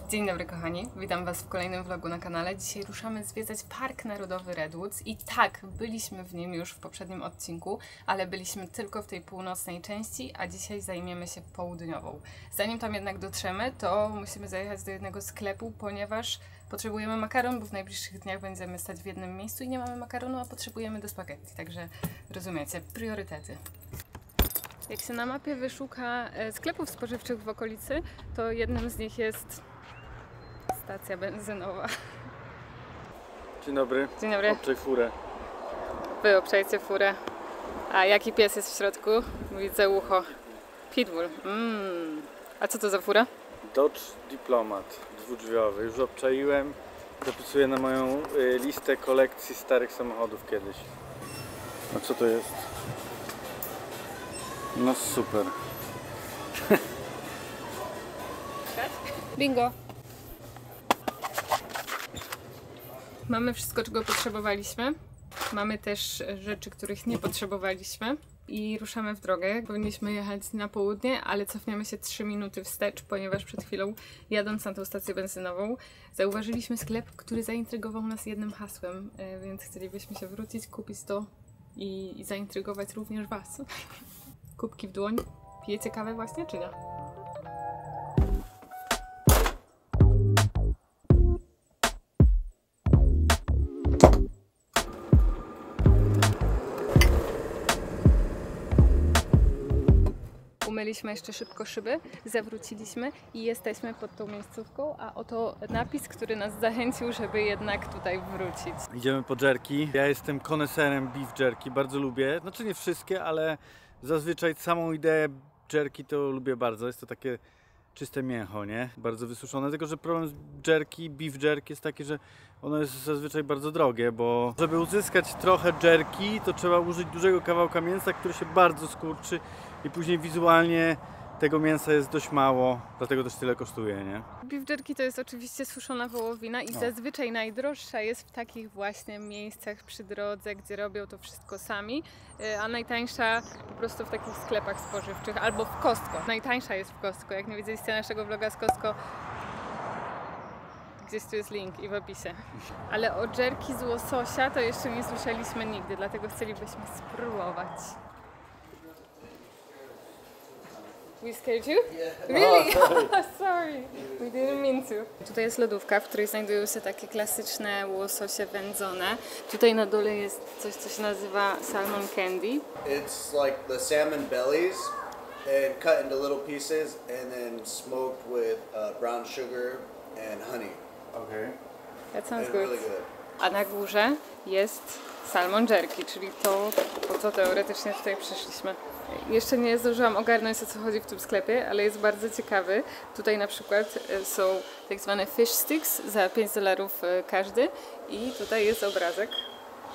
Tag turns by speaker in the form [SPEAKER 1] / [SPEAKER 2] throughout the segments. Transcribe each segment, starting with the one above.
[SPEAKER 1] Dzień dobry kochani, witam Was w kolejnym vlogu na kanale. Dzisiaj ruszamy zwiedzać Park Narodowy Redwoods i tak, byliśmy w nim już w poprzednim odcinku, ale byliśmy tylko w tej północnej części, a dzisiaj zajmiemy się południową. Zanim tam jednak dotrzemy, to musimy zajechać do jednego sklepu, ponieważ potrzebujemy makaron, bo w najbliższych dniach będziemy stać w jednym miejscu i nie mamy makaronu, a potrzebujemy do spaghetti, także rozumiecie, priorytety. Jak się na mapie wyszuka sklepów spożywczych w okolicy, to jednym z nich jest stacja benzynowa.
[SPEAKER 2] Dzień dobry.
[SPEAKER 1] Dzień dobry.
[SPEAKER 2] Obczaj furę.
[SPEAKER 1] Wy obczajcie furę. A jaki pies jest w środku? Widzę ucho. Pitbull. A co to za fura?
[SPEAKER 2] Dodge Diplomat, dwudrzwiowy. Już obczaiłem. Zapisuję na moją listę kolekcji starych samochodów kiedyś. A co to jest? No super.
[SPEAKER 1] Bingo! Mamy wszystko, czego potrzebowaliśmy. Mamy też rzeczy, których nie potrzebowaliśmy. I ruszamy w drogę. Powinniśmy jechać na południe, ale cofniemy się 3 minuty wstecz, ponieważ przed chwilą, jadąc na tą stację benzynową, zauważyliśmy sklep, który zaintrygował nas jednym hasłem, więc chcielibyśmy się wrócić, kupić to i zaintrygować również Was. Kubki w dłoń. Pijecie kawę właśnie, czy nie? Umyliśmy jeszcze szybko szyby, zawróciliśmy i jesteśmy pod tą miejscówką, a oto napis, który nas zachęcił, żeby jednak tutaj wrócić.
[SPEAKER 2] Idziemy po jerki. Ja jestem koneserem beef jerky, bardzo lubię. Znaczy nie wszystkie, ale zazwyczaj samą ideę jerky to lubię bardzo. Jest to takie czyste mięcho, nie? Bardzo wysuszone. Tylko że problem z jerky, beef jerky jest taki, że ono jest zazwyczaj bardzo drogie, bo żeby uzyskać trochę jerky, to trzeba użyć dużego kawałka mięsa, który się bardzo skurczy i później wizualnie tego mięsa jest dość mało, dlatego też tyle kosztuje, nie?
[SPEAKER 1] Beef jerky to jest oczywiście suszona wołowina i zazwyczaj najdroższa jest w takich właśnie miejscach przy drodze, gdzie robią to wszystko sami, a najtańsza po prostu w takich sklepach spożywczych albo w Costco. Najtańsza jest w Costco. Jak nie widzieliście naszego vloga z Costco, gdzieś tu jest link i w opisie. Ale o jerky z łososia to jeszcze nie słyszeliśmy nigdy, dlatego chcielibyśmy spróbować. We scared you? Yeah. Really? Oh, sorry. We didn't mean to. Tutaj jest lodówka, w której znajdują się takie klasyczne łososie wędzone. Tutaj na dole jest coś, co się nazywa salmon candy.
[SPEAKER 3] It's like the salmon bellies and cut into little pieces and then smoked with brown sugar and honey.
[SPEAKER 2] Okay.
[SPEAKER 1] That sounds
[SPEAKER 3] It's
[SPEAKER 1] good.
[SPEAKER 3] really good.
[SPEAKER 1] A na górze jest salmon jerky, czyli to, po co teoretycznie tutaj przyszliśmy. Jeszcze nie zdążyłam ogarnąć, o co chodzi w tym sklepie, ale jest bardzo ciekawy. Tutaj na przykład są tak zwane fish sticks za $5 każdy i tutaj jest obrazek.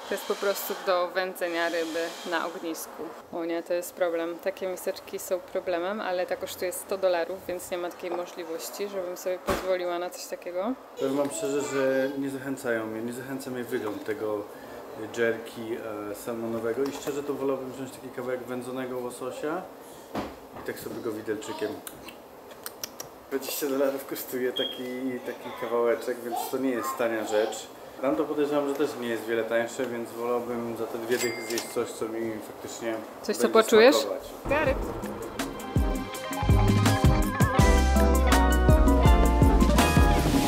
[SPEAKER 1] To jest po prostu do wędzenia ryby na ognisku. O nie, to jest problem. Takie miseczki są problemem, ale ta kosztuje $100, więc nie ma takiej możliwości, żebym sobie pozwoliła na coś takiego.
[SPEAKER 2] Powiem wam szczerze, że nie zachęcają mnie, nie zachęca mnie wygląd tego jerky salmonowego i szczerze to wolałbym wziąć taki kawałek wędzonego łososia i tak sobie go widelczykiem. $20 kosztuje taki kawałeczek, więc to nie jest tania rzecz. Tam to podejrzewam, że też nie jest wiele tańsze, więc wolałbym za te 2 dychy zjeść coś, co mi faktycznie
[SPEAKER 1] coś, co
[SPEAKER 2] będzie
[SPEAKER 1] poczujesz?
[SPEAKER 2] smakować.
[SPEAKER 1] Got it.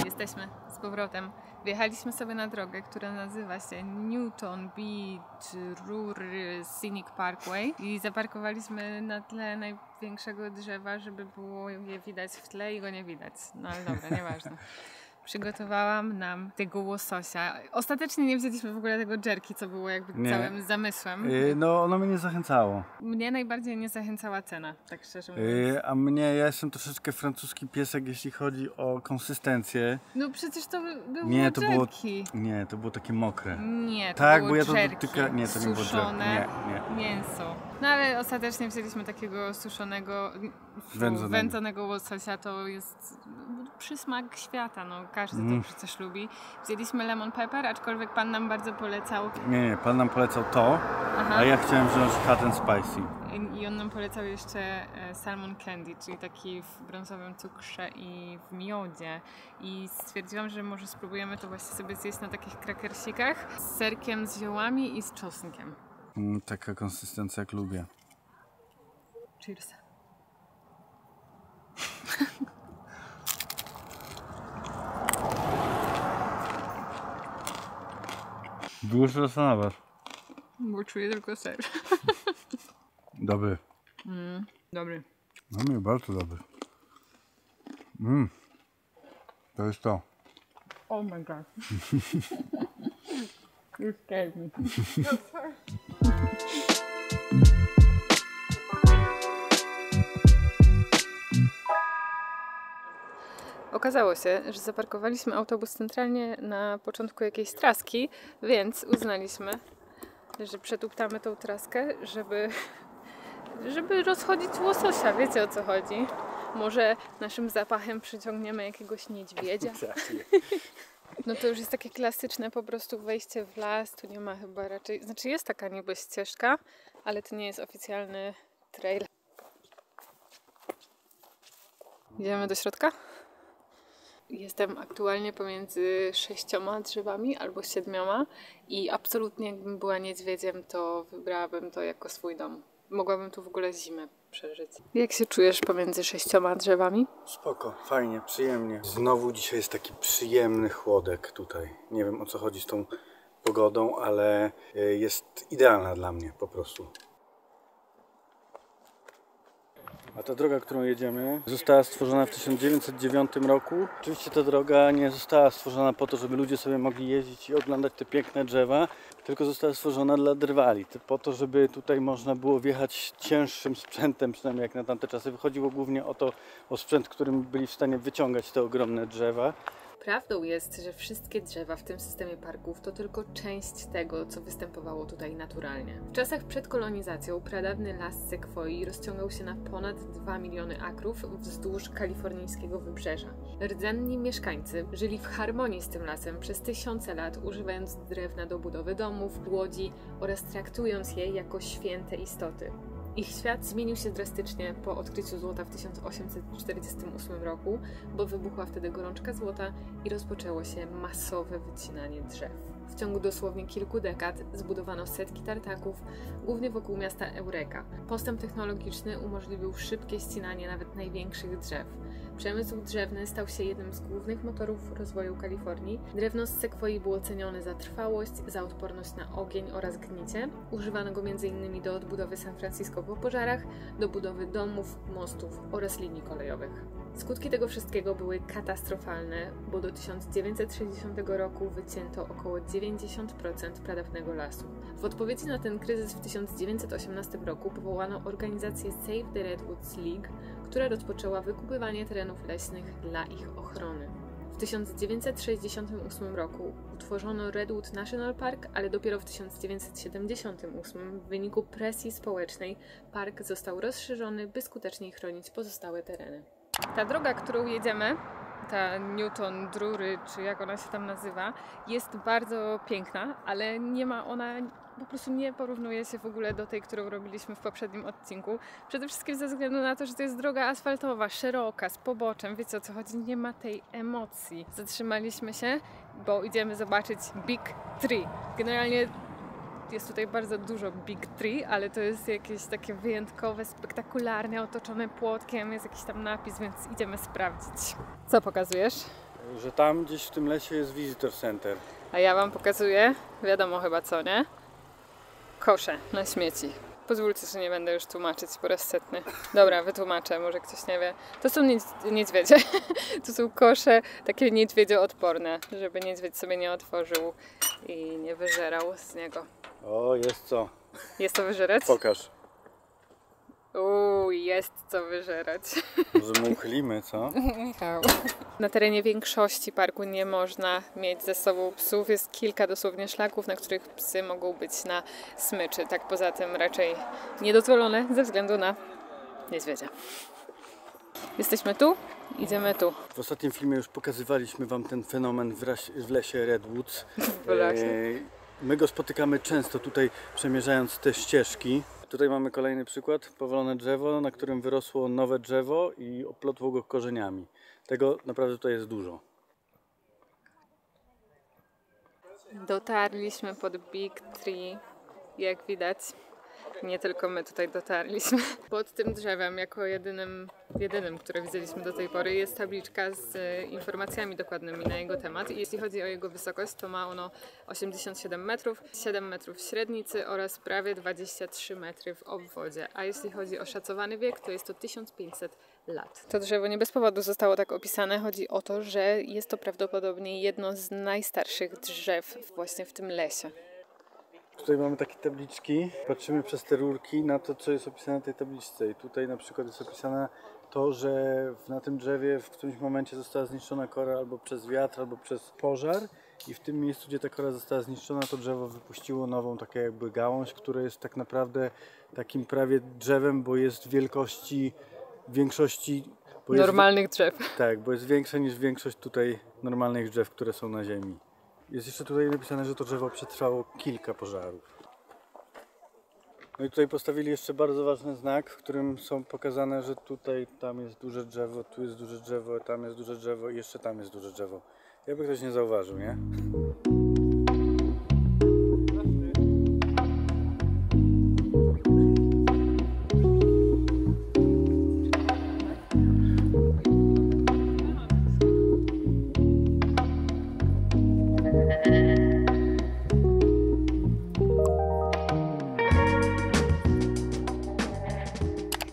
[SPEAKER 1] Jesteśmy z powrotem. Wjechaliśmy sobie na drogę, która nazywa się Newton Beach Rural Scenic Parkway i zaparkowaliśmy na tle największego drzewa, żeby było je widać w tle i go nie widać. No ale dobra, nieważne. Przygotowałam nam tego łososia. Ostatecznie nie wzięliśmy w ogóle tego jerky, co było jakby całym zamysłem.
[SPEAKER 2] No ono mnie nie zachęcało.
[SPEAKER 1] Mnie najbardziej nie zachęcała cena, tak szczerze mówiąc.
[SPEAKER 2] A mnie, ja jestem troszeczkę francuski piesek, jeśli chodzi o konsystencję.
[SPEAKER 1] No przecież to było
[SPEAKER 2] Nie, to było,
[SPEAKER 1] jerky.
[SPEAKER 2] nie, to było takie mokre.
[SPEAKER 1] Nie, to
[SPEAKER 2] Tak,
[SPEAKER 1] było
[SPEAKER 2] bo ja to
[SPEAKER 1] jerky,
[SPEAKER 2] dotyka... Nie, to nie było
[SPEAKER 1] suszone
[SPEAKER 2] jerky. Nie.
[SPEAKER 1] mięso. No ale ostatecznie wzięliśmy takiego suszonego, wędzonego łososia, to jest przysmak świata, no każdy to przecież lubi. Wzięliśmy lemon pepper, aczkolwiek pan nam bardzo polecał.
[SPEAKER 2] Nie, pan nam polecał to, a ja chciałem wziąć hot and spicy.
[SPEAKER 1] I on nam polecał jeszcze salmon candy, czyli taki w brązowym cukrze i w miodzie. I stwierdziłam, że może spróbujemy to właśnie sobie zjeść na takich krakersikach z serkiem, z ziołami i z czosnkiem.
[SPEAKER 2] Taka konsystencja jak lubię.
[SPEAKER 1] Cheers.
[SPEAKER 2] Długo się zastanawiasz.
[SPEAKER 1] Bo czuję tylko ser.
[SPEAKER 2] Dobry.
[SPEAKER 1] Dobry.
[SPEAKER 2] No mnie bardzo dobry. To jest to.
[SPEAKER 1] Oh my god. You scared me. Okazało się, że zaparkowaliśmy autobus centralnie na początku jakiejś traski, więc uznaliśmy, że przetuptamy tą traskę, żeby rozchodzić łososia. Wiecie, o co chodzi? Może naszym zapachem przyciągniemy jakiegoś niedźwiedzia? No to już jest takie klasyczne po prostu wejście w las. Tu nie ma chyba raczej... Znaczy jest taka niby ścieżka, ale to nie jest oficjalny trail. Idziemy do środka? Jestem aktualnie pomiędzy 6 drzewami albo 7 i absolutnie jakbym była niedźwiedziem, to wybrałabym to jako swój dom. Mogłabym tu w ogóle zimę przeżyć. Jak się czujesz pomiędzy 6 drzewami?
[SPEAKER 2] Spoko, fajnie, przyjemnie. Znowu dzisiaj jest taki przyjemny chłodek tutaj. Nie wiem, o co chodzi z tą pogodą, ale jest idealna dla mnie po prostu. A ta droga, którą jedziemy, została stworzona w 1909 roku. Oczywiście ta droga nie została stworzona po to, żeby ludzie sobie mogli jeździć i oglądać te piękne drzewa, tylko została stworzona dla drwali. Po to, żeby tutaj można było wjechać cięższym sprzętem, przynajmniej jak na tamte czasy. Wychodziło głównie o sprzęt, którym byli w stanie wyciągać te ogromne drzewa.
[SPEAKER 1] Prawdą jest, że wszystkie drzewa w tym systemie parków to tylko część tego, co występowało tutaj naturalnie. W czasach przed kolonizacją pradawny las sekwoi rozciągał się na ponad 2 miliony akrów wzdłuż kalifornijskiego wybrzeża. Rdzenni mieszkańcy żyli w harmonii z tym lasem przez tysiące lat, używając drewna do budowy domów, łodzi oraz traktując je jako święte istoty. Ich świat zmienił się drastycznie po odkryciu złota w 1848 roku, bo wybuchła wtedy gorączka złota i rozpoczęło się masowe wycinanie drzew. W ciągu dosłownie kilku dekad zbudowano setki tartaków, głównie wokół miasta Eureka. Postęp technologiczny umożliwił szybkie ścinanie nawet największych drzew. Przemysł drzewny stał się jednym z głównych motorów rozwoju Kalifornii. Drewno z sekwoi było cenione za trwałość, za odporność na ogień oraz gnicie. Używano go m.in. do odbudowy San Francisco po pożarach, do budowy domów, mostów oraz linii kolejowych. Skutki tego wszystkiego były katastrofalne, bo do 1960 roku wycięto około 90% pradawnego lasu. W odpowiedzi na ten kryzys w 1918 roku powołano organizację Save the Redwoods League, która rozpoczęła wykupywanie terenów leśnych dla ich ochrony. W 1968 roku utworzono Redwood National Park, ale dopiero w 1978 w wyniku presji społecznej park został rozszerzony, by skuteczniej chronić pozostałe tereny. Ta droga, którą jedziemy, ta Newton Drury, czy jak ona się tam nazywa, jest bardzo piękna, ale nie ma ona, po prostu nie porównuje się w ogóle do tej, którą robiliśmy w poprzednim odcinku. Przede wszystkim ze względu na to, że to jest droga asfaltowa, szeroka, z poboczem, wiecie o co chodzi, nie ma tej emocji. Zatrzymaliśmy się, bo idziemy zobaczyć Big Tree. Generalnie jest tutaj bardzo dużo Big Tree, ale to jest jakieś takie wyjątkowe, spektakularne, otoczone płotkiem, jest jakiś tam napis, więc idziemy sprawdzić. Co pokazujesz?
[SPEAKER 2] Że tam gdzieś w tym lesie jest Visitor Center.
[SPEAKER 1] A ja wam pokazuję, wiadomo chyba co, nie? Kosze na śmieci. Pozwólcie, że nie będę już tłumaczyć po raz setny. Dobra, wytłumaczę, może ktoś nie wie. To są niedźwiedzie. To są kosze takie niedźwiedzioodporne, żeby niedźwiedź sobie nie otworzył i nie wyżerał z niego.
[SPEAKER 2] O, jest co.
[SPEAKER 1] Jest to wyżerać?
[SPEAKER 2] Pokaż.
[SPEAKER 1] Jest co wyżerać.
[SPEAKER 2] Może mu uchylimy, co?
[SPEAKER 1] Michał. Na terenie większości parku nie można mieć ze sobą psów. Jest kilka dosłownie szlaków, na których psy mogą być na smyczy. Tak poza tym raczej niedozwolone ze względu na niedźwiedzia. Jesteśmy tu, idziemy tu.
[SPEAKER 2] W ostatnim filmie już pokazywaliśmy wam ten fenomen w lesie Redwoods. My go spotykamy często tutaj, przemierzając te ścieżki. Tutaj mamy kolejny przykład, powalone drzewo, na którym wyrosło nowe drzewo i oplotło go korzeniami. Tego naprawdę tutaj jest dużo.
[SPEAKER 1] Dotarliśmy pod Big Tree, jak widać. Nie tylko my tutaj dotarliśmy. Pod tym drzewem, jako jedynym, które widzieliśmy do tej pory, jest tabliczka z informacjami dokładnymi na jego temat. I jeśli chodzi o jego wysokość, to ma ono 87 metrów, 7 metrów średnicy oraz prawie 23 metry w obwodzie. A jeśli chodzi o szacowany wiek, to jest to 1500 lat. To drzewo nie bez powodu zostało tak opisane. Chodzi o to, że jest to prawdopodobnie jedno z najstarszych drzew właśnie w tym lesie.
[SPEAKER 2] Tutaj mamy takie tabliczki, patrzymy przez te rurki na to, co jest opisane na tej tabliczce. I tutaj na przykład jest opisane to, że na tym drzewie w którymś momencie została zniszczona kora albo przez wiatr, albo przez pożar. I w tym miejscu, gdzie ta kora została zniszczona, to drzewo wypuściło nową taką jakby gałąź, która jest tak naprawdę takim prawie drzewem, bo jest wielkości większości...
[SPEAKER 1] Normalnych drzew.
[SPEAKER 2] Tak, bo jest większe niż większość tutaj normalnych drzew, które są na ziemi. Jest jeszcze tutaj napisane, że to drzewo przetrwało kilka pożarów. No i tutaj postawili jeszcze bardzo ważny znak, w którym są pokazane, że tutaj, tam jest duże drzewo, tu jest duże drzewo, tam jest duże drzewo i jeszcze tam jest duże drzewo. Jakby ktoś nie zauważył, nie?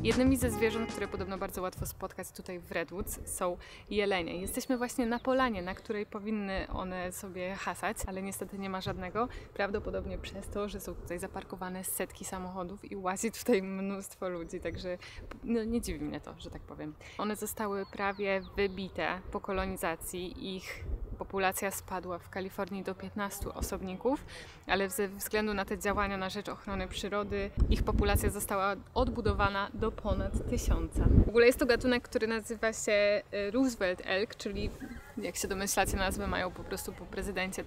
[SPEAKER 1] Jednymi ze zwierząt, które podobno bardzo łatwo spotkać tutaj w Redwoods, są jelenie. Jesteśmy właśnie na polanie, na której powinny one sobie hasać, ale niestety nie ma żadnego. Prawdopodobnie przez to, że są tutaj zaparkowane setki samochodów i łazi tutaj mnóstwo ludzi, także no, nie dziwi mnie to, że tak powiem. One zostały prawie wybite po kolonizacji. Ich populacja spadła w Kalifornii do 15 osobników, ale ze względu na te działania na rzecz ochrony przyrody ich populacja została odbudowana do ponad 1000. W ogóle jest to gatunek, który nazywa się Roosevelt Elk, czyli jak się domyślacie, nazwę mają po prostu po prezydencie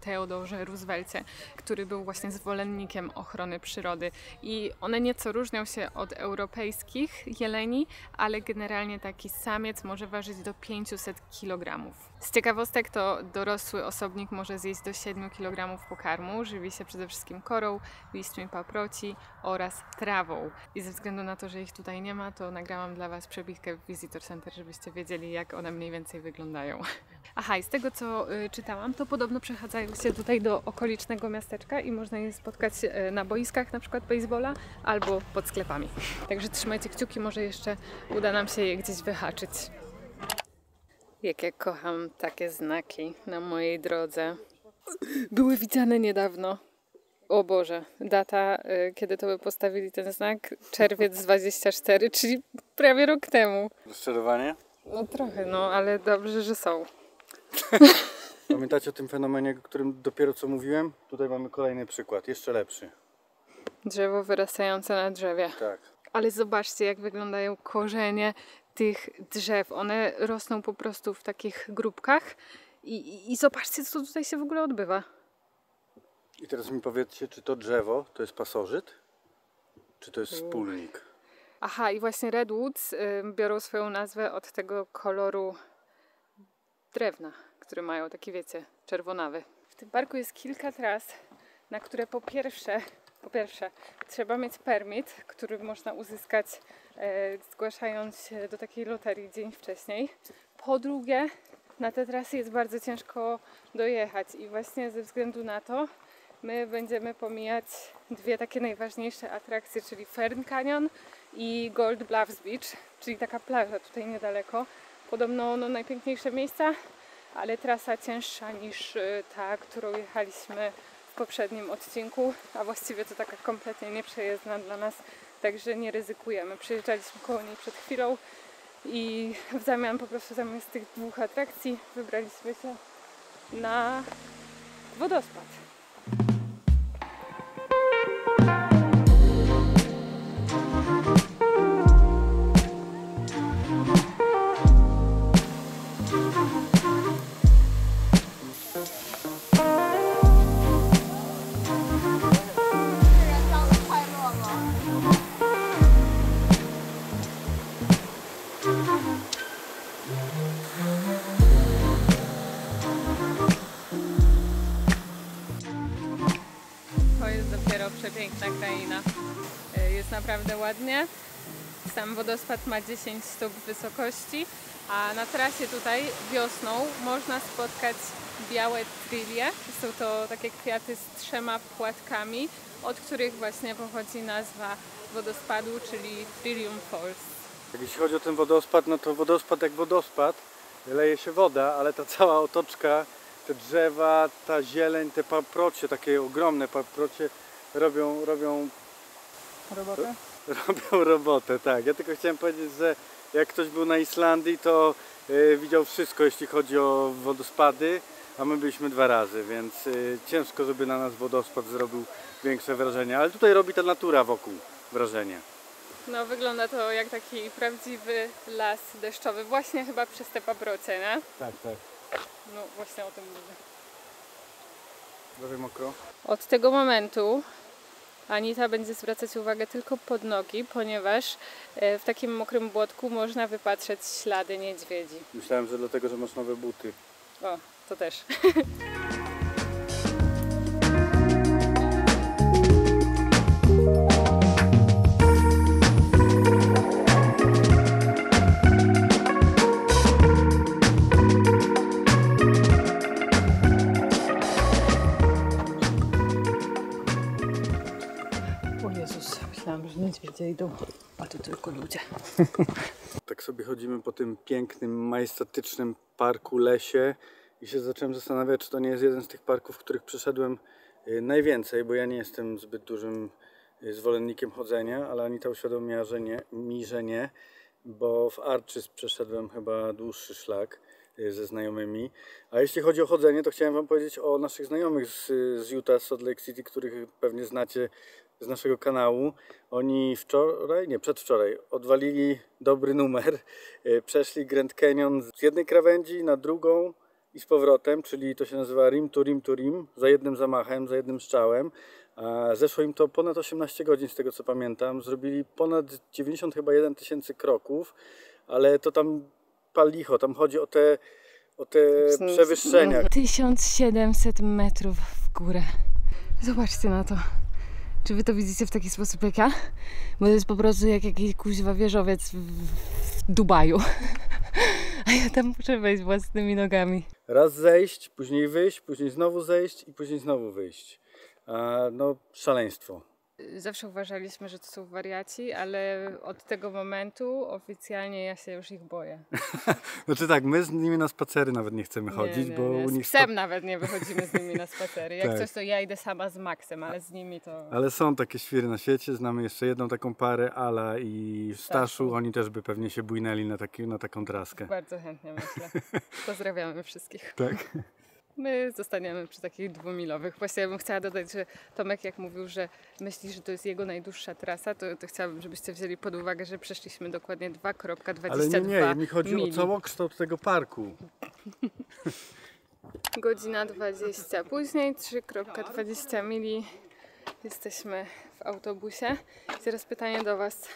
[SPEAKER 1] Theodorze Roosevelcie, który był właśnie zwolennikiem ochrony przyrody. I one nieco różnią się od europejskich jeleni, ale generalnie taki samiec może ważyć do 500 kg. Z ciekawostek to dorosły osobnik może zjeść do 7 kg pokarmu. Żywi się przede wszystkim korą, liśćmi paproci oraz trawą. I ze względu na to, że ich tutaj nie ma, to nagrałam dla Was przebitkę w Visitor Center, żebyście wiedzieli, jak one mniej więcej wyglądają. Aha, i z tego co czytałam, to podobno przechadzają się tutaj do okolicznego miasteczka i można je spotkać na boiskach, na przykład baseballa, albo pod sklepami. Także trzymajcie kciuki, może jeszcze uda nam się je gdzieś wyhaczyć. Jak ja kocham takie znaki na mojej drodze. Były widziane niedawno. O Boże, data, kiedy to by postawili ten znak, czerwiec 24, czyli prawie rok temu.
[SPEAKER 2] Rozczarowanie?
[SPEAKER 1] No trochę, no, ale dobrze, że są.
[SPEAKER 2] Pamiętacie o tym fenomenie, o którym dopiero co mówiłem? Tutaj mamy kolejny przykład, jeszcze lepszy.
[SPEAKER 1] Drzewo wyrastające na drzewie.
[SPEAKER 2] Tak.
[SPEAKER 1] Ale zobaczcie, jak wyglądają korzenie tych drzew. One rosną po prostu w takich grupkach i zobaczcie, co tutaj się w ogóle odbywa.
[SPEAKER 2] I teraz mi powiedzcie, czy to drzewo to jest pasożyt, czy to jest wspólnik?
[SPEAKER 1] Aha, i właśnie Redwoods biorą swoją nazwę od tego koloru drewna, który mają, taki wiecie, czerwonawy. W tym parku jest kilka tras, na które po pierwsze trzeba mieć permit, który można uzyskać zgłaszając się do takiej loterii dzień wcześniej. Po drugie, na te trasy jest bardzo ciężko dojechać i właśnie ze względu na to my będziemy pomijać dwie takie najważniejsze atrakcje, czyli Fern Canyon i Gold Bluffs Beach, czyli taka plaża tutaj niedaleko. Podobno najpiękniejsze miejsca, ale trasa cięższa niż ta, którą jechaliśmy w poprzednim odcinku, a właściwie to taka kompletnie nieprzejezdna dla nas, także nie ryzykujemy. Przyjeżdżaliśmy koło niej przed chwilą i w zamian po prostu zamiast tych dwóch atrakcji wybraliśmy się na wodospad. przepiękna kraina. Jest naprawdę ładnie. Sam wodospad ma 10 stóp wysokości, a na trasie tutaj wiosną można spotkać białe trilie. Są to takie kwiaty z 3 płatkami, od których właśnie pochodzi nazwa wodospadu, czyli Trillium Falls.
[SPEAKER 2] Jeśli chodzi o ten wodospad, no to wodospad jak wodospad, leje się woda, ale ta cała otoczka, te drzewa, ta zieleń, te paprocie, takie ogromne paprocie robią
[SPEAKER 1] Robotę?
[SPEAKER 2] Robią robotę, tak. Ja tylko chciałem powiedzieć, że jak ktoś był na Islandii, to widział wszystko, jeśli chodzi o wodospady, a my byliśmy 2 razy, więc ciężko, żeby na nas wodospad zrobił większe wrażenie, ale tutaj robi ta natura wokół wrażenie.
[SPEAKER 1] No wygląda to jak taki prawdziwy las deszczowy, właśnie chyba przez te paprocie, nie?
[SPEAKER 2] Tak, tak.
[SPEAKER 1] No właśnie o tym mówię.
[SPEAKER 2] Trochę mokro.
[SPEAKER 1] Od tego momentu Anita będzie zwracać uwagę tylko pod nogi, ponieważ w takim mokrym błotku można wypatrzeć ślady niedźwiedzi.
[SPEAKER 2] Myślałem, że dlatego, że masz nowe buty.
[SPEAKER 1] O, to też. Myślałam, że niedźwiedzie idą, a to tylko ludzie.
[SPEAKER 2] Tak sobie chodzimy po tym pięknym, majestatycznym parku, lesie i się zacząłem zastanawiać, czy to nie jest jeden z tych parków, w których przeszedłem najwięcej, bo ja nie jestem zbyt dużym zwolennikiem chodzenia, ale Anita uświadomiła że nie, bo w Arches przeszedłem chyba dłuższy szlak ze znajomymi. A jeśli chodzi o chodzenie, to chciałem Wam powiedzieć o naszych znajomych z Utah, Salt Lake City, których pewnie znacie z naszego kanału. Oni przedwczoraj odwalili dobry numer. Przeszli Grand Canyon z jednej krawędzi na drugą i z powrotem, czyli to się nazywa rim to rim to rim, za jednym zamachem, za jednym strzałem. A zeszło im to ponad 18 godzin z tego co pamiętam. Zrobili ponad 91 000 kroków, ale to tam pal licho, tam chodzi o te przewyższenia.
[SPEAKER 1] 1700 metrów w górę. Zobaczcie na to. Czy wy to widzicie w taki sposób jak ja? Bo to jest po prostu jak jakiś kuźwa wieżowiec w Dubaju. A ja tam muszę wejść własnymi nogami.
[SPEAKER 2] Raz zejść, później wyjść, później znowu zejść i później znowu wyjść. No szaleństwo.
[SPEAKER 1] Zawsze uważaliśmy, że to są wariaci, ale od tego momentu oficjalnie ja się już ich boję.
[SPEAKER 2] Znaczy tak, my z nimi na spacery nawet nie chcemy chodzić, bo u nich...
[SPEAKER 1] Z psem nawet nie wychodzimy z nimi na spacery. Jak
[SPEAKER 2] tak.
[SPEAKER 1] coś, to ja idę sama z Maxem, ale z nimi to...
[SPEAKER 2] Ale są takie świry na świecie, znamy jeszcze jedną taką parę, Ala i Staszu. Oni też by pewnie się bujnęli na taką traskę.
[SPEAKER 1] Bardzo chętnie, myślę. Pozdrawiamy wszystkich.
[SPEAKER 2] Tak.
[SPEAKER 1] My zostaniemy przy takich 2-milowych. Właściwie bym chciała dodać, że Tomek jak mówił, że myśli, że to jest jego najdłuższa trasa, to chciałabym, żebyście wzięli pod uwagę, że przeszliśmy dokładnie 2,22
[SPEAKER 2] Ale nie, mi chodzi
[SPEAKER 1] mili.
[SPEAKER 2] o całokształt tego parku.
[SPEAKER 1] Godzina 20, później 3,20 mili. Jesteśmy w autobusie. I teraz pytanie do Was.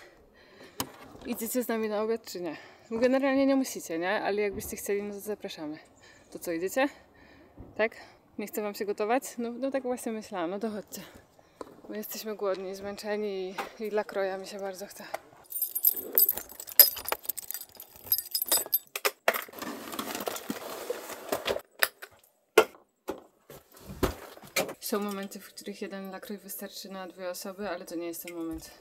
[SPEAKER 1] Idziecie z nami na obiad, czy nie? Generalnie nie musicie, nie? Ale jakbyście chcieli, no to zapraszamy. To co, idziecie? Tak? Nie chce Wam się gotować? No tak właśnie myślałam, no to chodźcie. Bo jesteśmy głodni, zmęczeni i dla kroja mi się bardzo chce. Są momenty, w których jeden lakroj wystarczy na 2 osoby, ale to nie jest ten moment.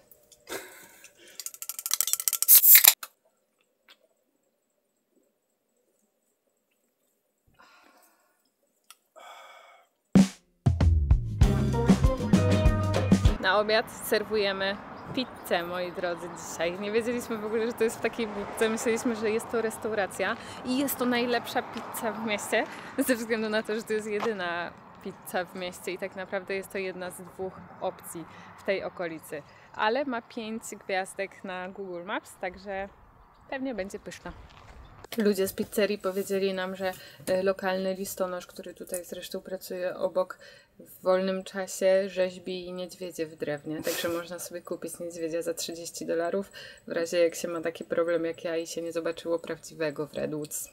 [SPEAKER 1] Na obiad serwujemy pizzę, moi drodzy, dzisiaj. Nie wiedzieliśmy w ogóle, że to jest w takiej budce. Myśleliśmy, że jest to restauracja i jest to najlepsza pizza w mieście, ze względu na to, że to jest jedyna pizza w mieście i tak naprawdę jest to jedna z 2 opcji w tej okolicy. Ale ma 5 gwiazdek na Google Maps, także pewnie będzie pyszna. Ludzie z pizzerii powiedzieli nam, że lokalny listonosz, który tutaj zresztą pracuje obok, w wolnym czasie rzeźbi niedźwiedzie w drewnie. Także można sobie kupić niedźwiedzia za $30, w razie jak się ma taki problem jak ja i się nie zobaczyło prawdziwego w Redwoods.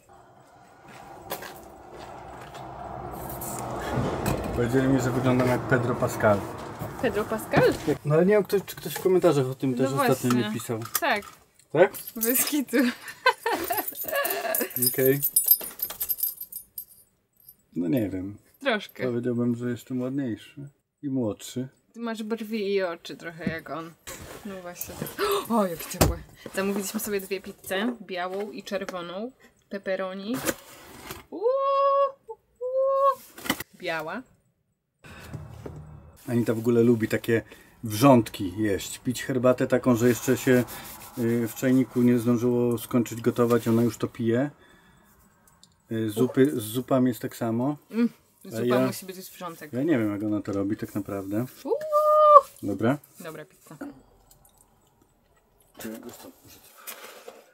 [SPEAKER 2] Powiedzieli mi, że wyglądam jak Pedro Pascal.
[SPEAKER 1] Pedro Pascal?
[SPEAKER 2] No ale nie wiem, czy ktoś w komentarzach o tym też ostatnio nie pisał.
[SPEAKER 1] Tak.
[SPEAKER 2] Tak?
[SPEAKER 1] Bez kitu.
[SPEAKER 2] Okej. No nie wiem.
[SPEAKER 1] Troszkę.
[SPEAKER 2] Powiedziałbym, że jestem ładniejszy i młodszy.
[SPEAKER 1] Ty masz brwi i oczy trochę jak on. No właśnie tak. O, jak ciepłe. Zamówiliśmy sobie 2 pizze. Białą i czerwoną. Pepperoni. Biała.
[SPEAKER 2] Anita w ogóle lubi takie wrzątki jeść. Pić herbatę taką, że jeszcze się w czajniku nie zdążyło skończyć gotować, ona już to pije. Z zupami jest tak samo.
[SPEAKER 1] Zupa musi być już wrzątek.
[SPEAKER 2] Ja nie wiem, jak ona to robi tak naprawdę. Dobra.
[SPEAKER 1] Dobra pizza.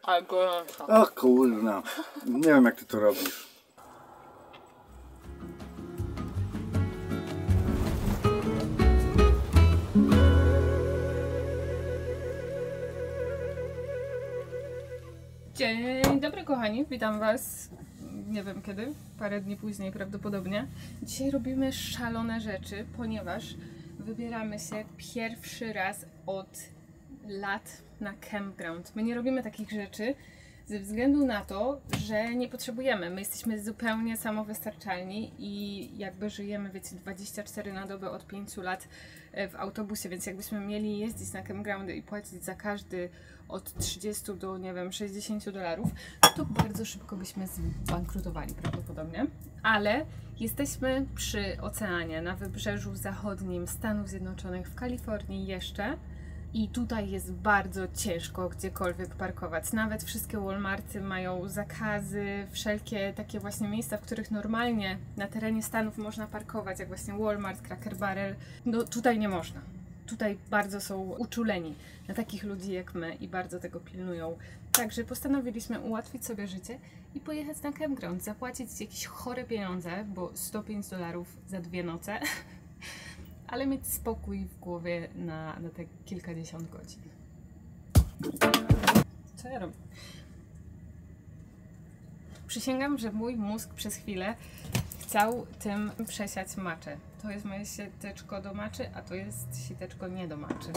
[SPEAKER 1] Ale gorąco.
[SPEAKER 2] Ach kurna. Nie wiem, jak ty to robisz.
[SPEAKER 1] Dzień dobry kochani, witam was, nie wiem kiedy, parę dni później prawdopodobnie. Dzisiaj robimy szalone rzeczy, ponieważ wybieramy się pierwszy raz od lat na campground. My nie robimy takich rzeczy ze względu na to, że nie potrzebujemy. My jesteśmy zupełnie samowystarczalni i jakby żyjemy, wiecie, 24 na dobę od 5 lat w autobusie, więc jakbyśmy mieli jeździć na campgroundy i płacić za każdy od 30 do, nie wiem, $60, to bardzo szybko byśmy zbankrutowali prawdopodobnie. Ale jesteśmy przy oceanie, na wybrzeżu zachodnim Stanów Zjednoczonych, w Kalifornii jeszcze. I tutaj jest bardzo ciężko gdziekolwiek parkować. Nawet wszystkie Walmarty mają zakazy, wszelkie takie właśnie miejsca, w których normalnie na terenie Stanów można parkować, jak właśnie Walmart, Cracker Barrel. No tutaj nie można. Tutaj bardzo są uczuleni na takich ludzi jak my i bardzo tego pilnują. Także postanowiliśmy ułatwić sobie życie i pojechać na campground, zapłacić jakieś chore pieniądze, bo $105 za 2 noce. Ale mieć spokój w głowie na te kilkadziesiąt godzin. Co ja robię? Przysięgam, że mój mózg przez chwilę chciał tym przesiać maczę. To jest moje siateczko do maczy, a to jest siateczko nie do maczy.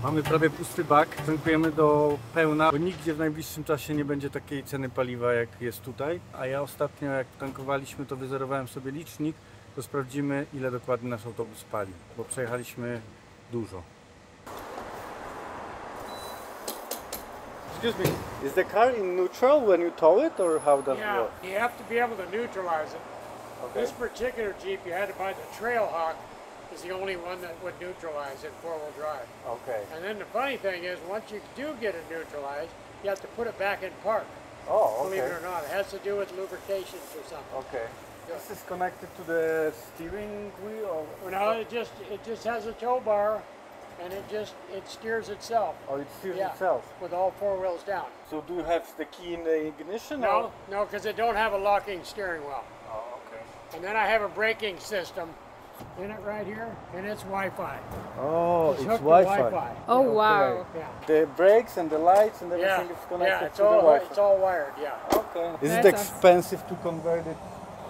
[SPEAKER 2] Mamy prawie pusty bak, tankujemy do pełna, bo nigdzie w najbliższym czasie nie będzie takiej ceny paliwa jak jest tutaj. A ja ostatnio jak tankowaliśmy, to wyzerowałem sobie licznik, to sprawdzimy, ile dokładnie nasz autobus pali, bo przejechaliśmy dużo. Excuse me, is the car in neutral when you tow it or how does it
[SPEAKER 4] Yeah,
[SPEAKER 2] work?
[SPEAKER 4] you have to be able to neutralize it.
[SPEAKER 2] Okay.
[SPEAKER 4] This particular Jeep, you had to buy the Trailhawk, is the only one that would neutralize in four-wheel drive.
[SPEAKER 2] Okay.
[SPEAKER 4] And then the funny thing is, once you do get it neutralized, you have to put it back in park.
[SPEAKER 2] Oh,
[SPEAKER 4] Believe it or not, it has to do with lubrications or something.
[SPEAKER 2] Okay. This is connected to the steering wheel or?
[SPEAKER 4] Well, no, it just has a tow bar, and it steers itself.
[SPEAKER 2] Oh, it steers
[SPEAKER 4] Yeah.
[SPEAKER 2] itself.
[SPEAKER 4] With all 4 wheels down.
[SPEAKER 2] So do you have the key in the ignition? Or?
[SPEAKER 4] No, because it don't have a locking steering wheel.
[SPEAKER 2] Oh, okay.
[SPEAKER 4] And then I have a braking system in it right here, and it's Wi-Fi.
[SPEAKER 2] Oh, it's
[SPEAKER 4] hooked to
[SPEAKER 2] Wi-Fi.
[SPEAKER 1] Oh wow!
[SPEAKER 4] Yeah.
[SPEAKER 2] The brakes and the lights and everything
[SPEAKER 4] Yeah,
[SPEAKER 2] is connected
[SPEAKER 4] it's
[SPEAKER 2] to the
[SPEAKER 4] all
[SPEAKER 2] Wi-Fi.
[SPEAKER 4] wired. Yeah.
[SPEAKER 2] Okay. Is it
[SPEAKER 1] That's
[SPEAKER 2] expensive to convert it?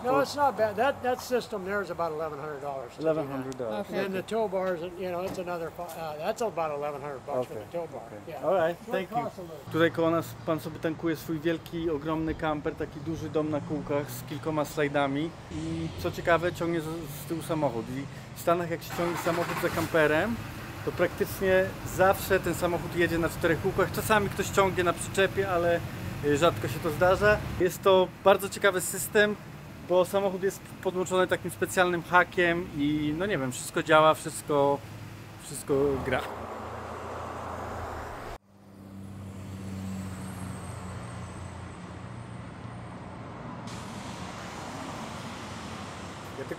[SPEAKER 4] No, it's not bad. That system there is about $1,100.
[SPEAKER 2] $1,100.
[SPEAKER 1] Okay.
[SPEAKER 4] And then the tow bars, it's another. That's about $1,100 for the tow bar. Yeah.
[SPEAKER 2] Alright,
[SPEAKER 4] So it
[SPEAKER 2] thank you.
[SPEAKER 4] costs a little.
[SPEAKER 2] Tutaj koło nas pan sobie tankuje swój wielki, ogromny kamper, taki duży dom na kółkach z kilkoma slajdami i co ciekawe ciągnie z tyłu samochód. I w Stanach jak się ciągnie samochód za kamperem, to praktycznie zawsze ten samochód jedzie na 4 kółkach. Czasami ktoś ciągnie na przyczepie, ale rzadko się to zdarza. Jest to bardzo ciekawy system, bo samochód jest podłączony takim specjalnym hakiem i no nie wiem, wszystko działa, wszystko gra.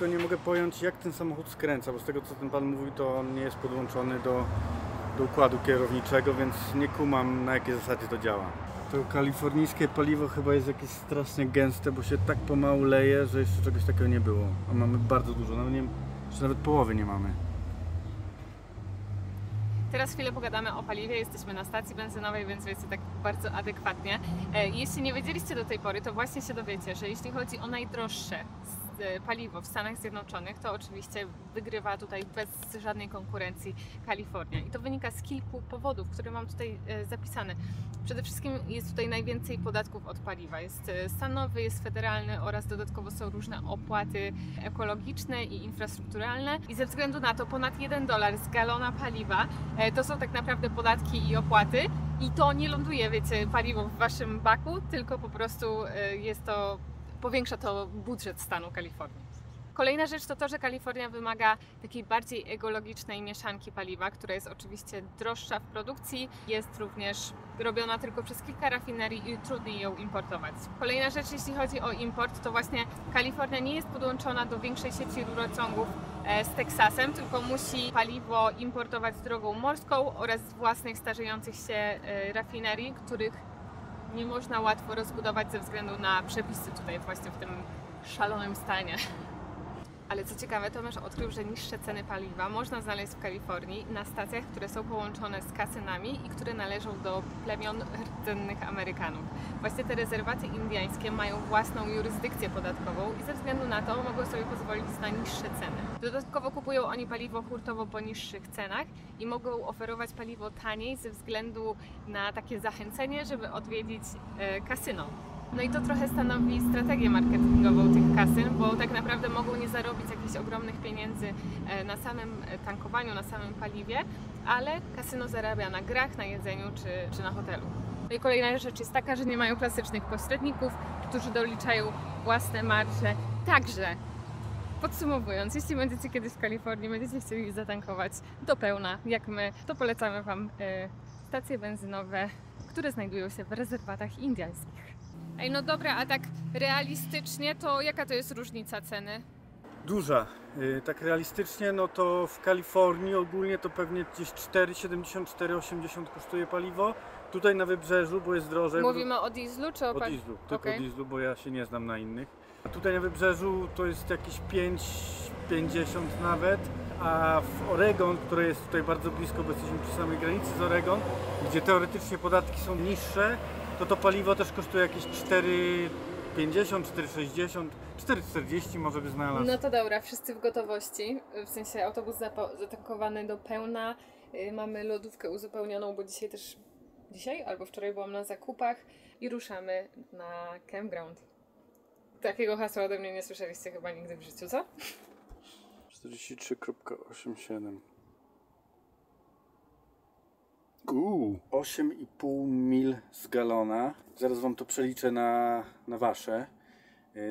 [SPEAKER 2] tylko nie mogę pojąć, jak ten samochód skręca, bo z tego co ten pan mówi, to on nie jest podłączony do układu kierowniczego, więc nie kumam, na jakiej zasadzie to działa. To kalifornijskie paliwo chyba jest jakieś strasznie gęste, bo się tak pomału leje, że jeszcze czegoś takiego nie było. A mamy bardzo dużo, nawet połowy nie mamy.
[SPEAKER 1] Teraz chwilę pogadamy o paliwie. Jesteśmy na stacji benzynowej, więc wiecie, tak bardzo adekwatnie. Jeśli nie wiedzieliście do tej pory, to właśnie się dowiecie, że jeśli chodzi o najdroższe paliwo w Stanach Zjednoczonych, to oczywiście wygrywa tutaj bez żadnej konkurencji Kalifornia. I to wynika z kilku powodów, które mam tutaj zapisane. Przede wszystkim jest tutaj najwięcej podatków od paliwa. Jest stanowy, jest federalny oraz dodatkowo są różne opłaty ekologiczne i infrastrukturalne. I ze względu na to ponad $1 z galona paliwa to są tak naprawdę podatki i opłaty. I to nie ląduje, wiecie, paliwo w waszym baku, tylko po prostu powiększa to budżet stanu Kalifornii. Kolejna rzecz to to, że Kalifornia wymaga takiej bardziej ekologicznej mieszanki paliwa, która jest oczywiście droższa w produkcji, jest również robiona tylko przez kilka rafinerii i trudniej ją importować. Kolejna rzecz, jeśli chodzi o import, to właśnie Kalifornia nie jest podłączona do większej sieci rurociągów z Teksasem, tylko musi paliwo importować drogą morską oraz z własnych starzejących się rafinerii, których nie można łatwo rozbudować ze względu na przepisy tutaj właśnie w tym szalonym stanie. Ale co ciekawe, Tomasz odkrył, że niższe ceny paliwa można znaleźć w Kalifornii na stacjach, które są połączone z kasynami i które należą do plemion rdzennych Amerykanów. Właśnie te rezerwaty indyjskie mają własną jurysdykcję podatkową i ze względu na to mogą sobie pozwolić na niższe ceny. Dodatkowo kupują oni paliwo hurtowo po niższych cenach i mogą oferować paliwo taniej ze względu na takie zachęcenie, żeby odwiedzić kasyno. No i to trochę stanowi strategię marketingową tych kasyn, bo tak naprawdę mogą nie zarobić jakichś ogromnych pieniędzy na samym tankowaniu, na samym paliwie, ale kasyno zarabia na grach, na jedzeniu czy na hotelu. No i kolejna rzecz jest taka, że nie mają klasycznych pośredników, którzy doliczają własne marże. Także, podsumowując, jeśli będziecie kiedyś w Kalifornii, będziecie chcieli zatankować do pełna, jak my, to polecamy Wam stacje benzynowe, które znajdują się w rezerwatach indyjskich. Ej, no dobra, a tak realistycznie to jaka to jest różnica ceny?
[SPEAKER 2] Duża. Tak realistycznie, no to w Kalifornii ogólnie to pewnie gdzieś 4,70, 4,80 kosztuje paliwo. Tutaj na wybrzeżu, bo jest drożej.
[SPEAKER 1] Mówimy o dieslu czy o
[SPEAKER 2] dieslu, tylko
[SPEAKER 1] okay.
[SPEAKER 2] O dieslu, bo ja się nie znam na innych. A tutaj na wybrzeżu to jest jakieś 5,50 nawet, a w Oregon, które jest tutaj bardzo blisko, bo jesteśmy przy samej granicy z Oregon, gdzie teoretycznie podatki są niższe, to paliwo też kosztuje jakieś 4,50, 4,60, 4,40 może by znalazł.
[SPEAKER 1] No to dobra, wszyscy w gotowości, w sensie autobus zatankowany do pełna, mamy lodówkę uzupełnioną, bo dzisiaj albo wczoraj byłam na zakupach i ruszamy na campground. Takiego hasła ode mnie nie słyszeliście chyba nigdy w życiu, co?
[SPEAKER 2] 43,87. 8,5 mil z galona. Zaraz Wam to przeliczę na Wasze.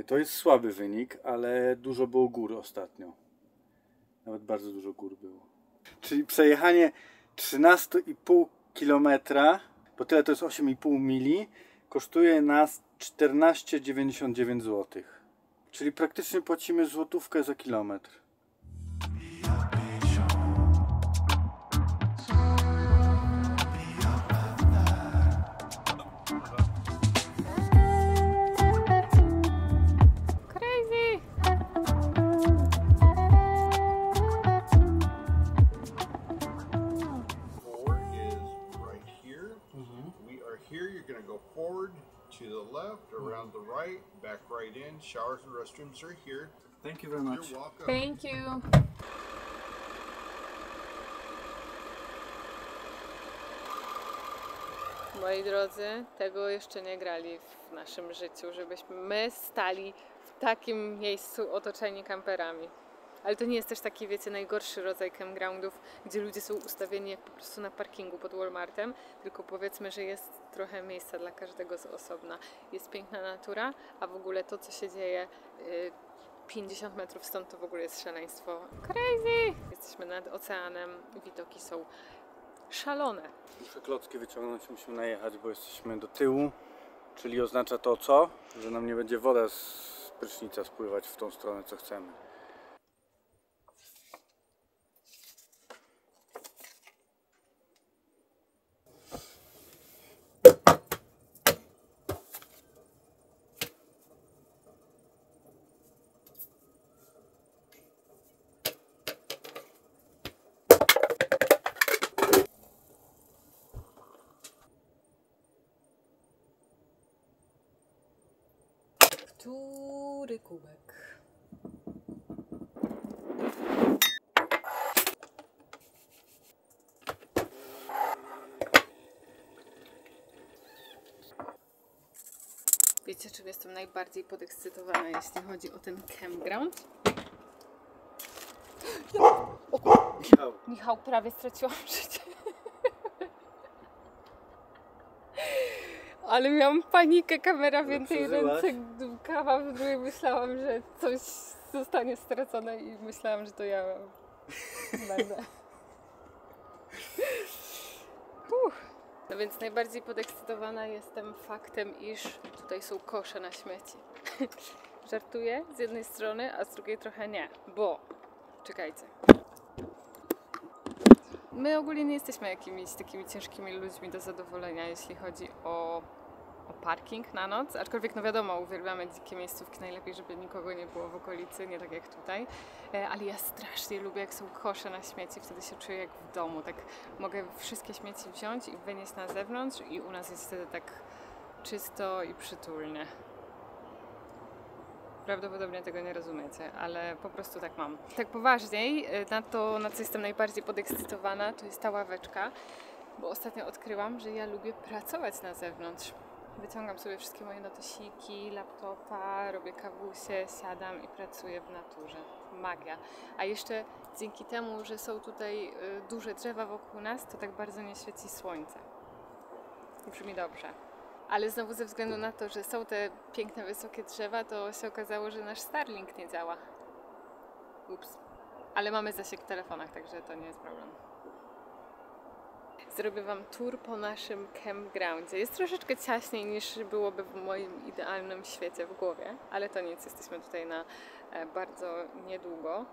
[SPEAKER 2] To jest słaby wynik, ale dużo było gór ostatnio. Nawet bardzo dużo gór było. Czyli przejechanie 13,5 km, bo tyle to jest 8,5 mili, kosztuje nas 14,99 zł. Czyli praktycznie płacimy złotówkę za kilometr.
[SPEAKER 5] To the left, around the right, back right in. Showers and restrooms are here.
[SPEAKER 2] Thank you very much.
[SPEAKER 5] You're welcome.
[SPEAKER 1] Thank you. Moi drodzy, tego jeszcze nie grali w naszym życiu, żebyśmy my stali w takim miejscu otoczeni kamperami. Ale to nie jest też taki, wiecie, najgorszy rodzaj campgroundów, gdzie ludzie są ustawieni jak po prostu na parkingu pod Walmartem, tylko powiedzmy, że jest trochę miejsca dla każdego z osobna. Jest piękna natura, a w ogóle to, co się dzieje 50 metrów stąd, to w ogóle jest szaleństwo. Crazy! Jesteśmy nad oceanem, widoki są szalone.
[SPEAKER 2] Muszę klocki wyciągnąć, musimy najechać, bo jesteśmy do tyłu, czyli oznacza to co? Że nam nie będzie woda z prysznica spływać w tą stronę, co chcemy.
[SPEAKER 1] dobry kubek. Wiecie, czym jestem najbardziej podekscytowana, jeśli chodzi o ten campground? Michał, prawie straciłam życie. Ale miałam panikę, kamera w jednej ręce, kawa w drugiej. Myślałam, że coś zostanie stracone i myślałam, że to ja będę. No więc najbardziej podekscytowana jestem faktem, iż tutaj są kosze na śmieci. Żartuję z jednej strony, a z drugiej trochę nie, bo czekajcie. My ogólnie nie jesteśmy jakimiś takimi ciężkimi ludźmi do zadowolenia, jeśli chodzi o parking na noc, aczkolwiek no wiadomo, uwielbiamy dzikie miejscówki, najlepiej, żeby nikogo nie było w okolicy, nie tak jak tutaj, ale ja strasznie lubię, jak są kosze na śmieci, wtedy się czuję jak w domu, tak mogę wszystkie śmieci wziąć i wynieść na zewnątrz i u nas jest wtedy tak czysto i przytulnie. Prawdopodobnie tego nie rozumiecie, ale po prostu tak mam. Tak poważniej, na to, na co jestem najbardziej podekscytowana, to jest ta ławeczka, bo ostatnio odkryłam, że ja lubię pracować na zewnątrz. Wyciągam sobie wszystkie moje notesiki, laptopa, robię kawusie, siadam i pracuję w naturze. Magia. A jeszcze dzięki temu, że są tutaj duże drzewa wokół nas, to tak bardzo nie świeci słońce. Brzmi dobrze. Ale znowu ze względu na to, że są te piękne, wysokie drzewa, to się okazało, że nasz Starlink nie działa. Ups. Ale mamy zasięg w telefonach, także to nie jest problem. Zrobię Wam tour po naszym campgroundzie. Jest troszeczkę ciaśniej niż byłoby w moim idealnym świecie w głowie, ale to nic, jesteśmy tutaj na bardzo niedługo.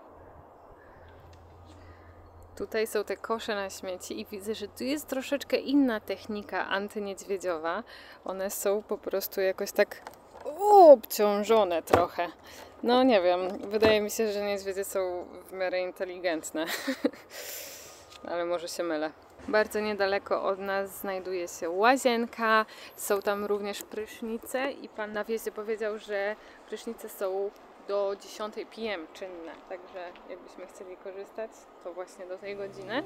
[SPEAKER 1] Tutaj są te kosze na śmieci i widzę, że tu jest troszeczkę inna technika antyniedźwiedziowa. One są po prostu jakoś tak obciążone trochę. No nie wiem, wydaje mi się, że niedźwiedzie są w miarę inteligentne. Ale może się mylę. Bardzo niedaleko od nas znajduje się łazienka, są tam również prysznice i pan na wjeździe powiedział, że prysznice są do 10 p.m. czynne, także jakbyśmy chcieli korzystać, to właśnie do tej godziny.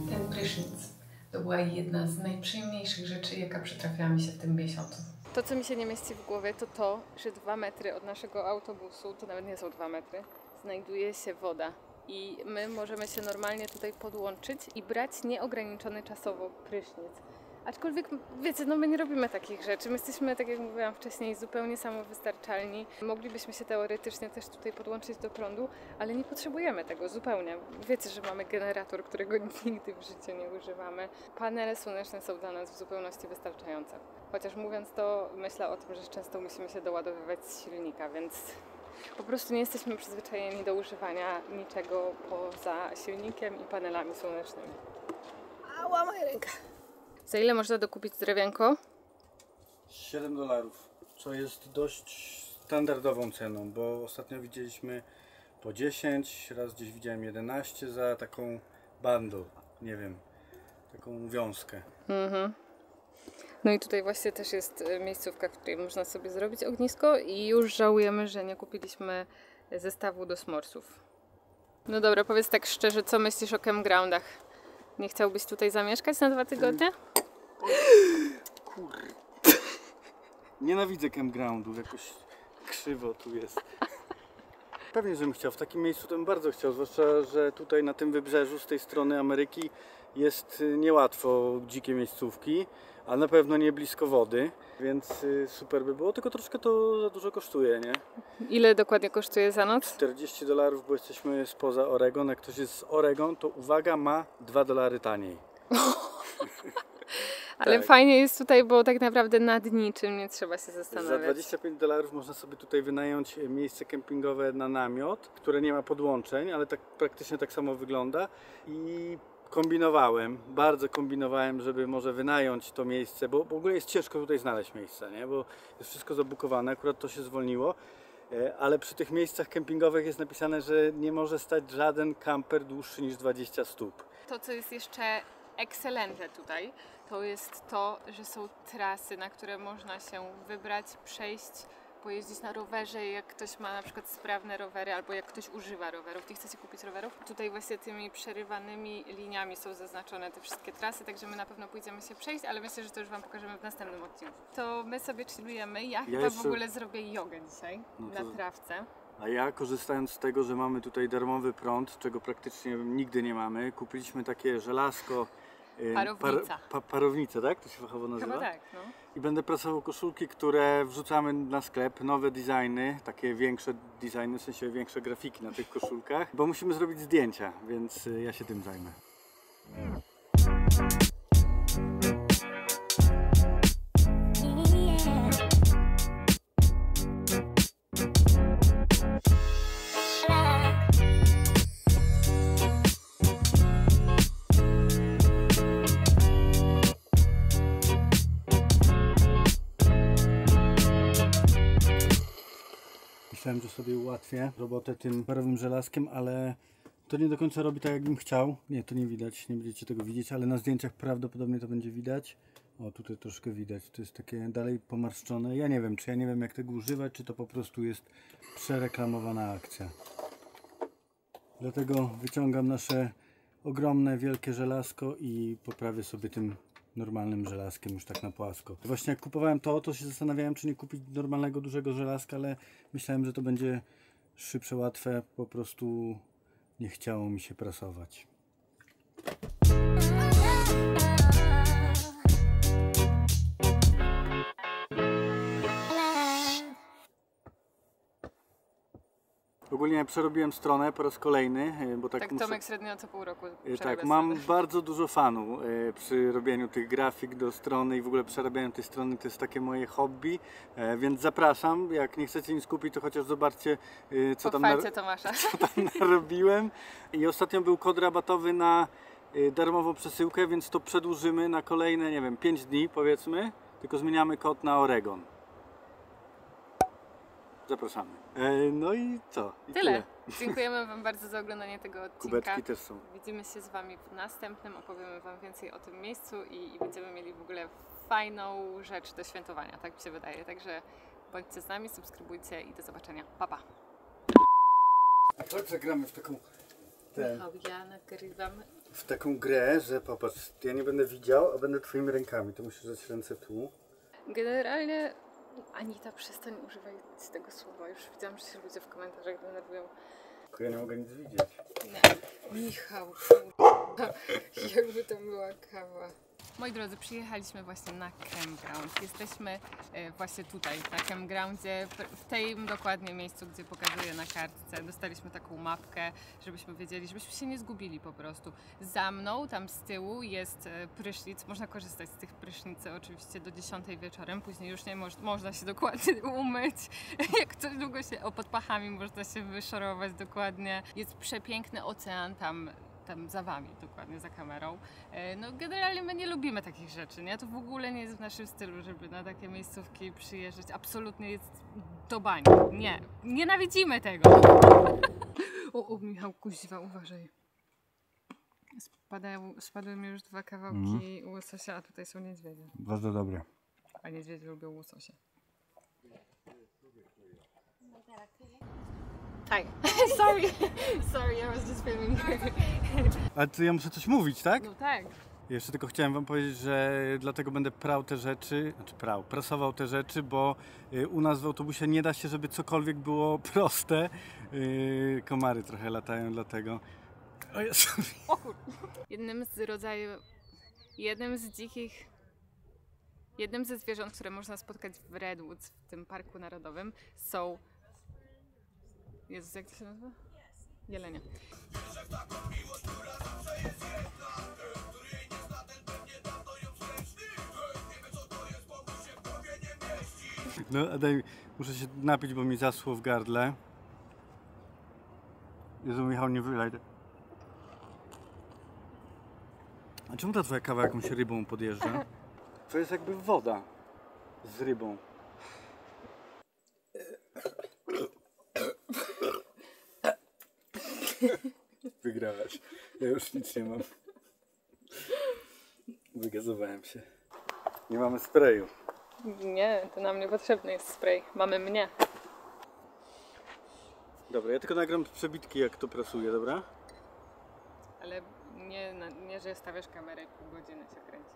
[SPEAKER 1] Ten prysznic to była jedna z najprzyjemniejszych rzeczy, jaka przytrafiła mi się w tym miesiącu. To, co mi się nie mieści w głowie, to to, że 2 metry od naszego autobusu, to nawet nie są 2 metry, znajduje się woda. I my możemy się normalnie tutaj podłączyć i brać nieograniczony czasowo prysznic. Aczkolwiek, wiecie, no my nie robimy takich rzeczy. My jesteśmy, tak jak mówiłam wcześniej, zupełnie samowystarczalni. Moglibyśmy się teoretycznie też tutaj podłączyć do prądu, ale nie potrzebujemy tego zupełnie. Wiecie, że mamy generator, którego nigdy w życiu nie używamy. Panele słoneczne są dla nas w zupełności wystarczające. Chociaż mówiąc to, myślę o tym, że często musimy się doładowywać z silnika, więc po prostu nie jesteśmy przyzwyczajeni do używania niczego poza silnikiem i panelami słonecznymi. Ała, moja ręka! Za ile można dokupić drewienko?
[SPEAKER 2] $7, co jest dość standardową ceną, bo ostatnio widzieliśmy po 10, raz gdzieś widziałem 11 za taką bundle, nie wiem, taką wiązkę.
[SPEAKER 1] No i tutaj właśnie też jest miejscówka, w której można sobie zrobić ognisko i już żałujemy, że nie kupiliśmy zestawu do s'moresów. No dobra, powiedz tak szczerze, co myślisz o campgroundach? Nie chciałbyś tutaj zamieszkać na 2 tygodnie?
[SPEAKER 2] Nienawidzę campgroundów, jakoś krzywo tu jest. Pewnie, żebym chciał. W takim miejscu to bym bardzo chciał, zwłaszcza, że tutaj na tym wybrzeżu, z tej strony Ameryki jest niełatwo dzikie miejscówki, a na pewno nie blisko wody, więc super by było, tylko troszkę to za dużo kosztuje, nie?
[SPEAKER 1] Ile dokładnie kosztuje za noc?
[SPEAKER 2] $40, bo jesteśmy spoza Oregon. Jak ktoś jest z Oregon, to uwaga, ma $2 taniej.
[SPEAKER 1] Ale
[SPEAKER 2] tak.
[SPEAKER 1] Fajnie jest tutaj, bo tak naprawdę nad niczym nie trzeba się zastanawiać.
[SPEAKER 2] Za $25 można sobie tutaj wynająć miejsce kempingowe na namiot, które nie ma podłączeń, ale tak praktycznie tak samo wygląda. I bardzo kombinowałem, żeby może wynająć to miejsce, bo w ogóle jest ciężko tutaj znaleźć miejsce, nie? Bo jest wszystko zabukowane, akurat to się zwolniło. ale przy tych miejscach kempingowych jest napisane, że nie może stać żaden kamper dłuższy niż 20 stóp.
[SPEAKER 1] To, co jest jeszcze ekscelentne tutaj, to jest to, że są trasy, na które można się wybrać, przejść, pojeździć na rowerze, jak ktoś ma na przykład sprawne rowery, albo jak ktoś używa rowerów. Nie chcecie kupić rowerów? Tutaj właśnie tymi przerywanymi liniami są zaznaczone te wszystkie trasy, także my na pewno pójdziemy się przejść, ale myślę, że to już Wam pokażemy w następnym odcinku. To my sobie chillujemy. Ja chyba w ogóle zrobię jogę dzisiaj na trawce.
[SPEAKER 2] A ja, korzystając z tego, że mamy tutaj darmowy prąd, czego praktycznie nigdy nie mamy, kupiliśmy takie żelazko.
[SPEAKER 1] Parownica.
[SPEAKER 2] Parownicę, tak? To się fachowo nazywa?
[SPEAKER 1] Chyba tak, no.
[SPEAKER 2] I będę prasował koszulki, które wrzucamy na sklep, nowe designy, takie większe designy, w sensie większe grafiki na tych koszulkach, bo musimy zrobić zdjęcia, więc ja się tym zajmę. Myślałem, że sobie ułatwię robotę tym parowym żelazkiem, ale to nie do końca robi tak, jakbym chciał. Nie, to nie widać, nie będziecie tego widzieć, ale na zdjęciach prawdopodobnie to będzie widać. O, tutaj troszkę widać, to jest takie dalej pomarszczone. Ja nie wiem, jak tego używać, czy to po prostu jest przereklamowana akcja. Dlatego wyciągam nasze ogromne, wielkie żelazko i poprawię sobie tym normalnym żelazkiem już tak na płasko. Właśnie jak kupowałem to się zastanawiałem, czy nie kupić normalnego, dużego żelazka, ale myślałem, że to będzie szybsze, łatwe. Po prostu nie chciało mi się prasować. Ogólnie przerobiłem stronę po raz kolejny, bo tak muszę...
[SPEAKER 1] Tomek średnio co pół roku
[SPEAKER 2] Tak, mam bardzo dużo fanów przy robieniu tych grafik do strony i w ogóle przerabianiu tej strony, to jest takie moje hobby, więc zapraszam, jak nie chcecie nic kupić, to chociaż zobaczcie, co tam narobiłem. I ostatnio był kod rabatowy na darmową przesyłkę, więc to przedłużymy na kolejne, nie wiem, 5 dni powiedzmy, tylko zmieniamy kod na Oregon. Zapraszamy. No i co? I tyle.
[SPEAKER 1] Dziękujemy Wam bardzo za oglądanie tego odcinka.
[SPEAKER 2] Kubeczki też są.
[SPEAKER 1] Widzimy się z Wami w następnym. opowiemy Wam więcej o tym miejscu i będziemy mieli w ogóle fajną rzecz do świętowania, tak mi się wydaje. Także bądźcie z nami, subskrybujcie i do zobaczenia. Pa, pa.
[SPEAKER 2] A to zagramy w taką...
[SPEAKER 1] Ja nagrywam.
[SPEAKER 2] W taką grę, że popatrz, ja nie będę widział, a będę twoimi rękami. To musisz dać ręce tu.
[SPEAKER 1] Generalnie... Anita, przestań używać tego słowa. Już widziałam, że się ludzie w komentarzach denerwują.
[SPEAKER 2] Ja nie mogę nic widzieć.
[SPEAKER 1] Michał, jakby to była kawa. Moi drodzy, przyjechaliśmy właśnie na campground. Jesteśmy właśnie tutaj, na campgroundzie, w tym dokładnie miejscu, gdzie pokazuję na kartce. Dostaliśmy taką mapkę, żebyśmy wiedzieli, żebyśmy się nie zgubili po prostu. Za mną, tam z tyłu jest prysznic. Można korzystać z tych prysznicy oczywiście do 10 wieczorem. Później już nie można się dokładnie umyć. Jak coś długo się pod pachami można się wyszorować dokładnie. Jest przepiękny ocean tam za Wami, dokładnie za kamerą. No generalnie my nie lubimy takich rzeczy, nie? To w ogóle nie jest w naszym stylu, żeby na takie miejscówki przyjeżdżać. Absolutnie jest do bani. Nie. Nienawidzimy tego. O, Michał, kuźwa, uważaj. Spadły mi już 2 kawałki łososia, a tutaj są niedźwiedzie.
[SPEAKER 2] Bardzo dobre.
[SPEAKER 1] A niedźwiedzie lubią łososia. Hi. Sorry, I was just filming.
[SPEAKER 2] Ale to ja muszę coś mówić, tak?
[SPEAKER 1] No tak.
[SPEAKER 2] Jeszcze tylko chciałem Wam powiedzieć, że dlatego będę prał te rzeczy, prasował te rzeczy, bo u nas w autobusie nie da się, żeby cokolwiek było proste. Komary trochę latają, dlatego... O Jezu.
[SPEAKER 1] O kur... Jednym ze zwierząt, które można spotkać w Redwoods, w tym parku narodowym, są... Jezus, jak to się nazywa? Jelenie.
[SPEAKER 2] No, a muszę się napić, bo mi zaschło w gardle. Jezu, Michał, nie wylaj. A czemu ta twoja kawa jakąś rybą podjeżdża? To jest jakby woda z rybą. Wygrałaś. Ja już nic nie mam. Wygazowałem się. Nie mamy sprayu.
[SPEAKER 1] Nie, to nam niepotrzebny jest spray. Mamy mnie.
[SPEAKER 2] Dobra, ja tylko nagram przebitki, jak to prasuje, dobra?
[SPEAKER 1] Ale nie, że stawiasz kamerę i pół godziny się kręci.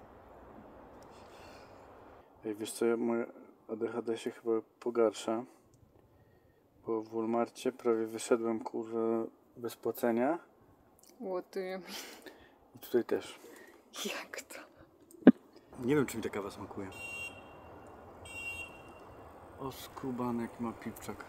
[SPEAKER 2] Ej, wiesz co, moje ADHD się chyba pogarsza. Bo w Walmarcie prawie wyszedłem, kurwa, bez płacenia.
[SPEAKER 1] What do you mean?
[SPEAKER 2] I tutaj też.
[SPEAKER 1] Jak to?
[SPEAKER 2] Nie wiem, czy mi ta kawa smakuje. O, skubanek ma pipczak.